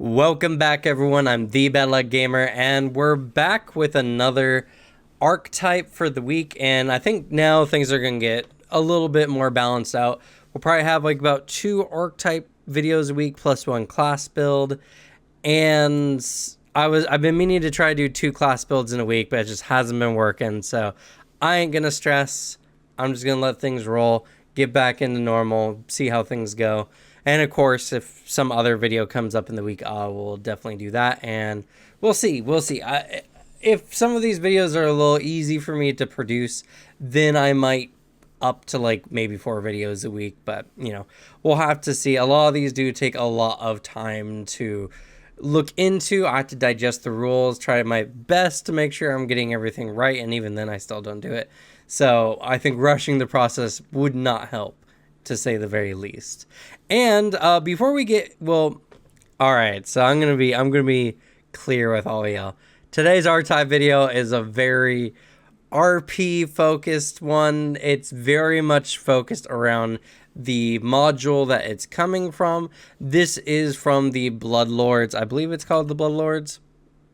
Welcome back, everyone. I'm the Bad Luck Gamer, and we're back with another archetype for the week. And I think now things are going to get a little bit more balanced out. We'll probably have like about 2 archetype videos a week plus 1 class build. And I've been meaning to try to do 2 class builds in a week, but it just hasn't been working. So I ain't gonna stress. I'm just gonna let things roll, get back into normal, see how things go. And of course, if some other video comes up in the week, I will definitely do that. And we'll see. If some of these videos are a little easy for me to produce, then I might up to like maybe 4 videos a week. But, you know, we'll have to see. A lot of these do take a lot of time to look into. I have to digest the rules, try my best to make sure I'm getting everything right. And even then, I still don't do it. So I think rushing the process would not help, to say the very least. And before we get, well, all right, so I'm gonna be clear with all of y'all. Today's Archetype video is a very RP focused one. It's very much focused around the module that it's coming from. This is from the Bloodlords. I believe it's called the Bloodlords.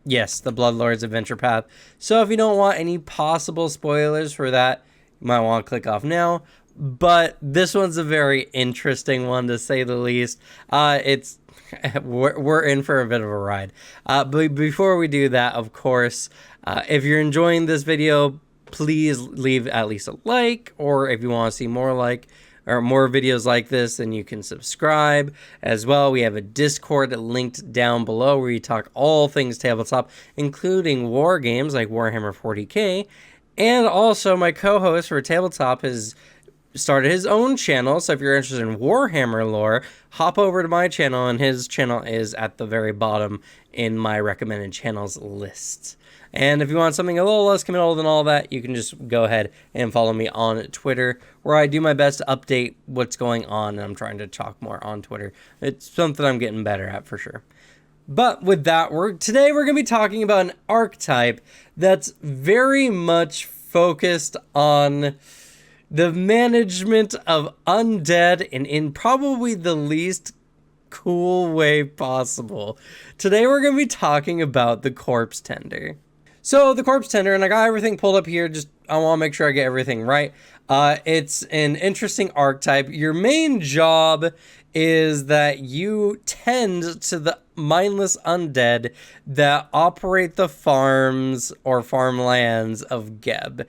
Yes, the Bloodlords Adventure Path. So if you don't want any possible spoilers for that, you might want to click off now. But this one's a very interesting one, to say the least. We're in for a bit of a ride. But before we do that, of course, if you're enjoying this video, please leave at least a like, or if you want to see more videos like this, then you can subscribe as well. We have a Discord linked down below where we talk all things tabletop, including war games like Warhammer 40k. And also my co-host for Tabletop has started his own channel, so if you're interested in Warhammer lore, hop over to my channel, and his channel is at the very bottom in my recommended channels list. And if you want something a little less committal than all that, you can just go ahead and follow me on Twitter, where I do my best to update what's going on, and I'm trying to talk more on Twitter. It's something I'm getting better at for sure. But with that, today we're going to be talking about an archetype that's very much focused on the management of undead, and in probably the least cool way possible. Today we're going to be talking about the Corpse Tender. So the Corpse Tender, and I got everything pulled up here, just I want to make sure I get everything right. It's an interesting archetype. Your main job is that you tend to the mindless undead that operate the farms or farmlands of Geb,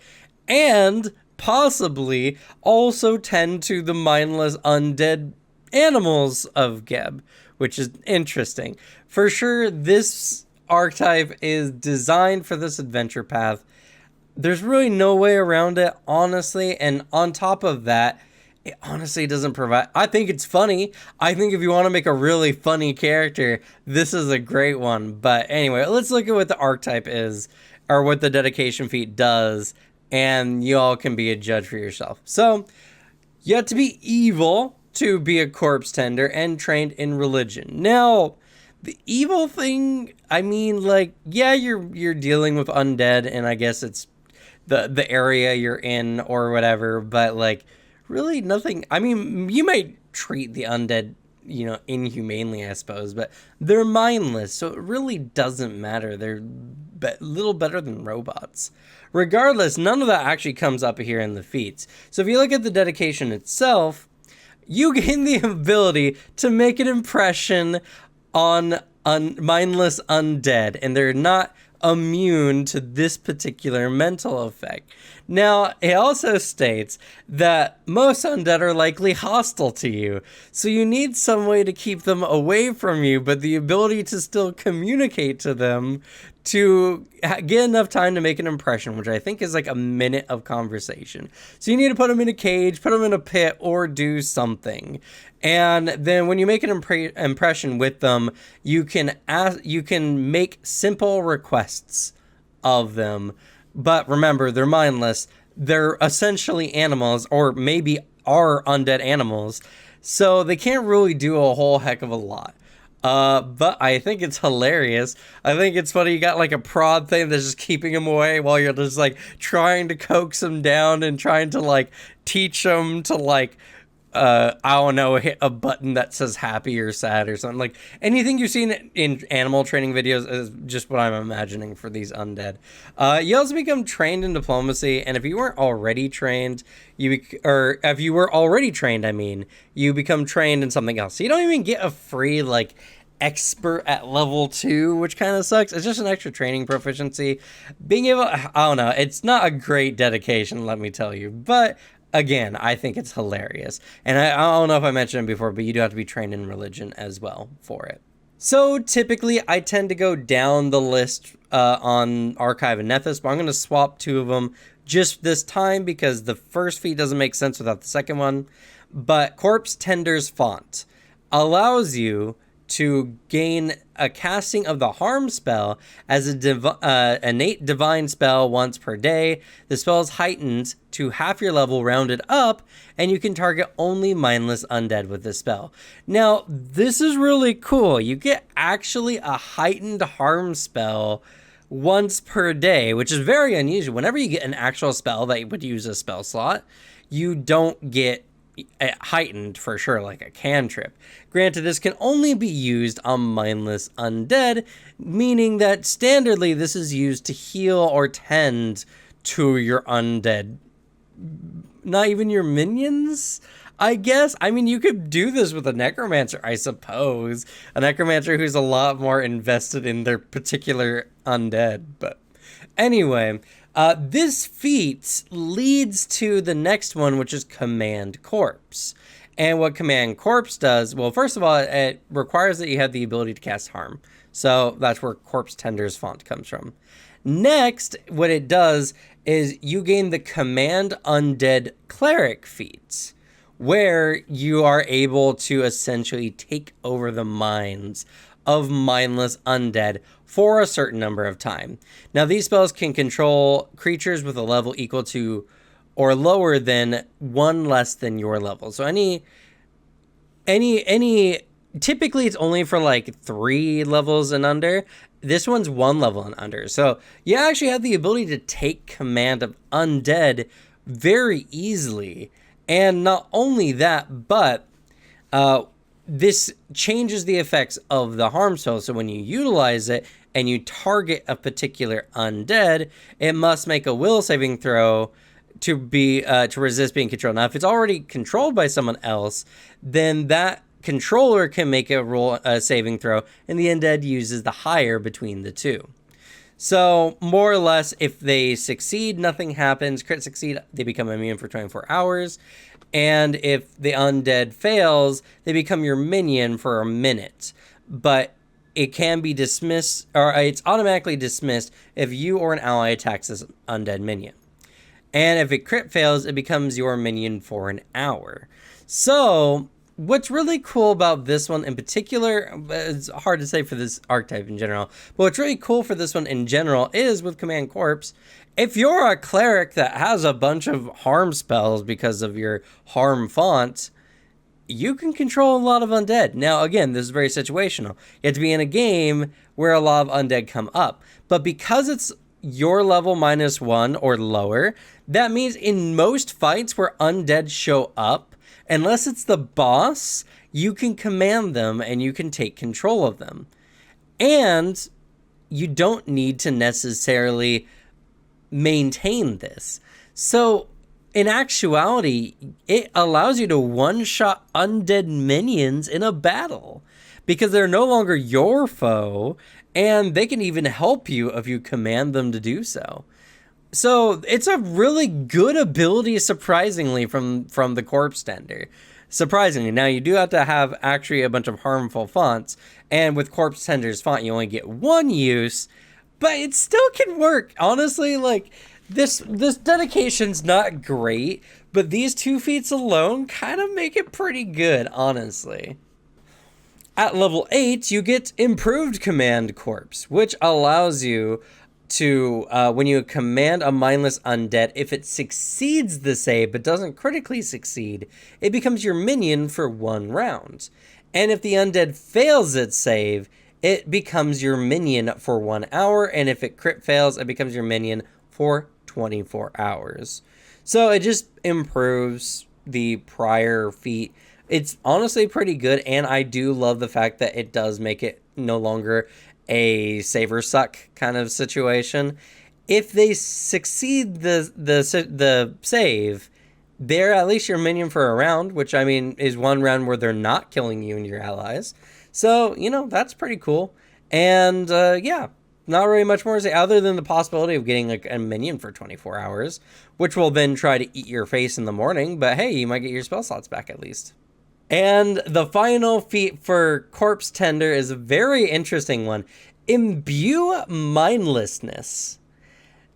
and possibly also tend to the mindless undead animals of Geb, which is interesting. For sure, this archetype is designed for this adventure path. There's really no way around it, honestly, and on top of that, it honestly doesn't provide... I think it's funny. I think if you want to make a really funny character, this is a great one. But anyway, let's look at what the archetype is, or what the dedication feat does, and you all can be a judge for yourself. So, you have to be evil to be a corpse tender and trained in religion. Now, the evil thing, I mean, like, yeah, you're dealing with undead, and I guess it's the area you're in or whatever, but, like, really nothing. I mean, you might treat the undead, you know, inhumanely, I suppose, but they're mindless, so it really doesn't matter. They're a little better than robots. Regardless, none of that actually comes up here in the feats. So if you look at the dedication itself, you gain the ability to make an impression on mindless undead, and they're not immune to this particular mental effect. Now, it also states that most undead are likely hostile to you, so you need some way to keep them away from you, but the ability to still communicate to them to get enough time to make an impression, which I think is like a minute of conversation. So you need to put them in a cage, put them in a pit, or do something. And then when you make an impression with them, you can make simple requests of them. But remember, they're mindless. They're essentially animals, or maybe are undead animals. So they can't really do a whole heck of a lot. But I think it's hilarious. I think it's funny. You got like a prod thing that's just keeping him away while you're just like trying to coax him down and trying to like teach him to like I don't know, hit a button that says happy or sad or something. Like anything you've seen in animal training videos is just what I'm imagining for these undead. You also become trained in diplomacy, and if you weren't already trained, or if you were already trained, I mean, you become trained in something else. So you don't even get a free like expert at level 2, which kind of sucks. It's just an extra training proficiency. Being able, I don't know, it's not a great dedication, let me tell you, but again, I think it's hilarious. And I don't know if I mentioned it before, but you do have to be trained in religion as well for it. So typically I tend to go down the list on Archive and Nethys, but I'm going to swap 2 of them just this time because the first feat doesn't make sense without the second one. But Corpse Tender's Font allows you to gain a casting of the harm spell as a innate divine spell once per day. The spell is heightened to half your level rounded up, and you can target only mindless undead with this spell. Now, this is really cool. You get actually a heightened harm spell once per day, which is very unusual. Whenever you get an actual spell that would use a spell slot, you don't get heightened for sure, like a cantrip. Granted, this can only be used on mindless undead, meaning that standardly this is used to heal or tend to your undead, not even your minions, I guess. I mean, you could do this with a necromancer, I suppose. A necromancer who's a lot more invested in their particular undead, but anyway, this feat leads to the next one, which is Command Corpse. And what Command Corpse does, well, first of all, it requires that you have the ability to cast harm. So that's where Corpse Tender's Font comes from. Next, what it does is you gain the Command Undead Cleric feat, where you are able to essentially take over the minds of mindless undead for a certain number of time. Now, these spells can control creatures with a level equal to or lower than 1 less than your level. So typically it's only for like 3 levels and under. This one's 1 level and under. So you actually have the ability to take command of undead very easily. And not only that, but this changes the effects of the harm spell. So when you utilize it and you target a particular undead, it must make a will saving throw to resist being controlled. Now, if it's already controlled by someone else, then that controller can make a saving throw, and the undead uses the higher between the two. So more or less, if they succeed, nothing happens. Crit succeed, they become immune for 24 hours. And if the undead fails, they become your minion for a minute. But it can be dismissed, or it's automatically dismissed if you or an ally attacks this undead minion. And if it crit fails, it becomes your minion for an hour. So what's really cool about this one in particular, it's hard to say for this archetype in general, but what's really cool for this one in general is with Command Corpse, if you're a cleric that has a bunch of harm spells because of your harm font, you can control a lot of undead. Now, again, this is very situational. You have to be in a game where a lot of undead come up. But because it's your level -1 or lower, that means in most fights where undead show up, unless it's the boss, you can command them and you can take control of them. And you don't need to necessarily maintain this. So in actuality, it allows you to one-shot undead minions in a battle because they're no longer your foe, and they can even help you if you command them to do so. So it's a really good ability, surprisingly, from the Corpse Tender. Surprisingly. Now, you do have to have actually a bunch of harmful fonts, and with Corpse Tender's Font, you only get 1 use, but it still can work. Honestly, like, this dedication's not great, but these 2 feats alone kind of make it pretty good, honestly. At level 8, you get Improved Command Corpse, which allows you to, when you command a mindless undead, if it succeeds the save but doesn't critically succeed, it becomes your minion for 1 round. And if the undead fails its save, it becomes your minion for 1 hour, and if it crit fails, it becomes your minion for 24 hours. So it just improves the prior feat, it's honestly pretty good, and I do love the fact that it does make it no longer a save or suck kind of situation. If they succeed the save, they're at least your minion for a round, which I mean is one round where they're not killing you and your allies. So, you know, that's pretty cool. And yeah, not really much more to say other than the possibility of getting like a minion for 24 hours, which will then try to eat your face in the morning. But hey, you might get your spell slots back at least. And the final feat for Corpse Tender is a very interesting one. Imbue Mindlessness.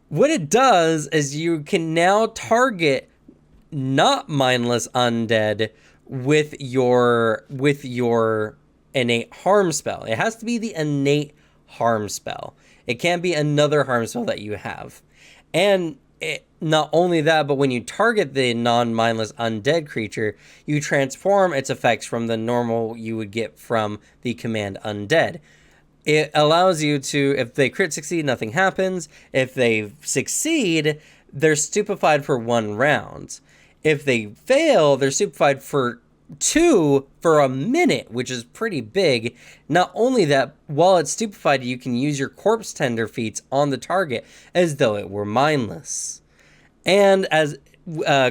What it does is you can now target not mindless undead with your innate harm spell. It has to be the innate harm spell. It can't be another harm spell that you have. And not only that, but when you target the non-mindless undead creature, you transform its effects from the normal you would get from the command undead. It allows you to, if they crit succeed, nothing happens. If they succeed, they're stupefied for 1 round. If they fail, they're stupefied for 2 for a minute, which is pretty big. Not only that, while it's stupefied, you can use your Corpse Tender feats on the target as though it were mindless. And as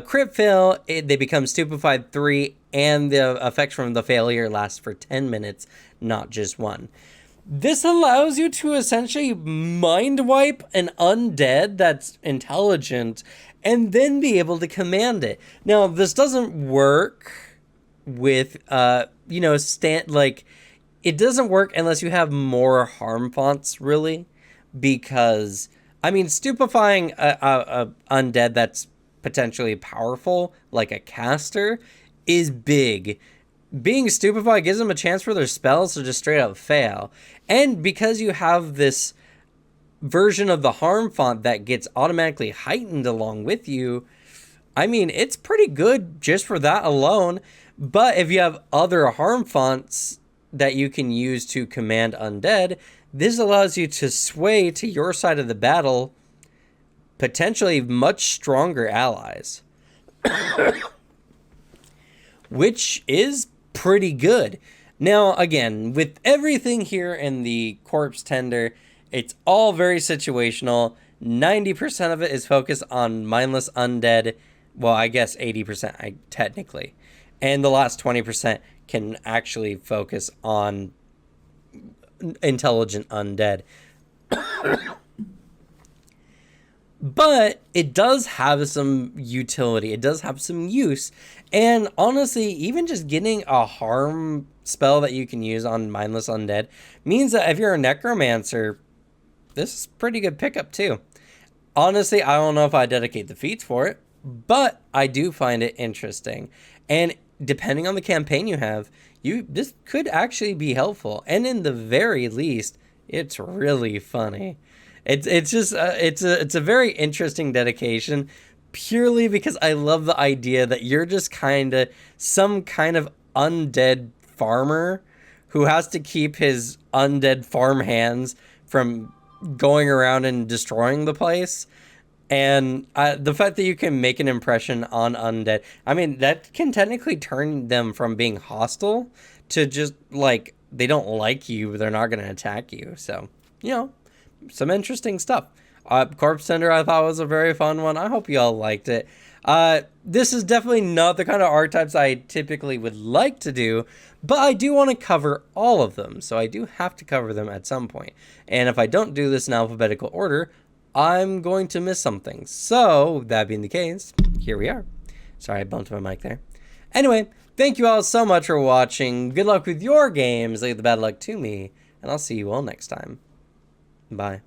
crit fail, they become stupefied 3, and the effects from the failure last for 10 minutes, not just 1. This allows you to essentially mind wipe an undead that's intelligent and then be able to command it. Now, this doesn't work with, you know, it doesn't work unless you have more harm fonts, really, because, I mean, stupefying a undead that's potentially powerful, like a caster, is big. Being stupefied gives them a chance for their spells to just straight up fail. And because you have this version of the harm font that gets automatically heightened along with you, I mean, it's pretty good just for that alone. But if you have other harm fonts that you can use to command undead, this allows you to sway to your side of the battle potentially much stronger allies. Which is pretty good. Now, again, with everything here in the Corpse Tender, it's all very situational. 90% of it is focused on mindless undead. Well, I guess 80%, technically. And the last 20% can actually focus on intelligent undead. But it does have some utility. It does have some use. And honestly, even just getting a harm spell that you can use on mindless undead means that if you're a necromancer, this is pretty good pickup too. Honestly, I don't know if I dedicate the feats for it, but I do find it interesting. And depending on the campaign you have, this could actually be helpful. And in the very least, it's really funny. It's just it's a very interesting dedication, purely because I love the idea that you're just kind of some kind of undead farmer who has to keep his undead farm hands from going around and destroying the place. And the fact that you can make an impression on undead, I mean, that can technically turn them from being hostile to just like they don't like you, but they're not going to attack you. So, you know, some interesting stuff. Corpse Tender I thought was a very fun one. I hope you all liked it. This is definitely not the kind of archetypes I typically would like to do, but I do want to cover all of them, so I do have to cover them at some point. And if I don't do this in alphabetical order, I'm going to miss something. So, that being the case, here we are. Sorry, I bumped my mic there. Anyway, thank you all so much for watching. Good luck with your games. Leave the bad luck to me, and I'll see you all next time. Bye.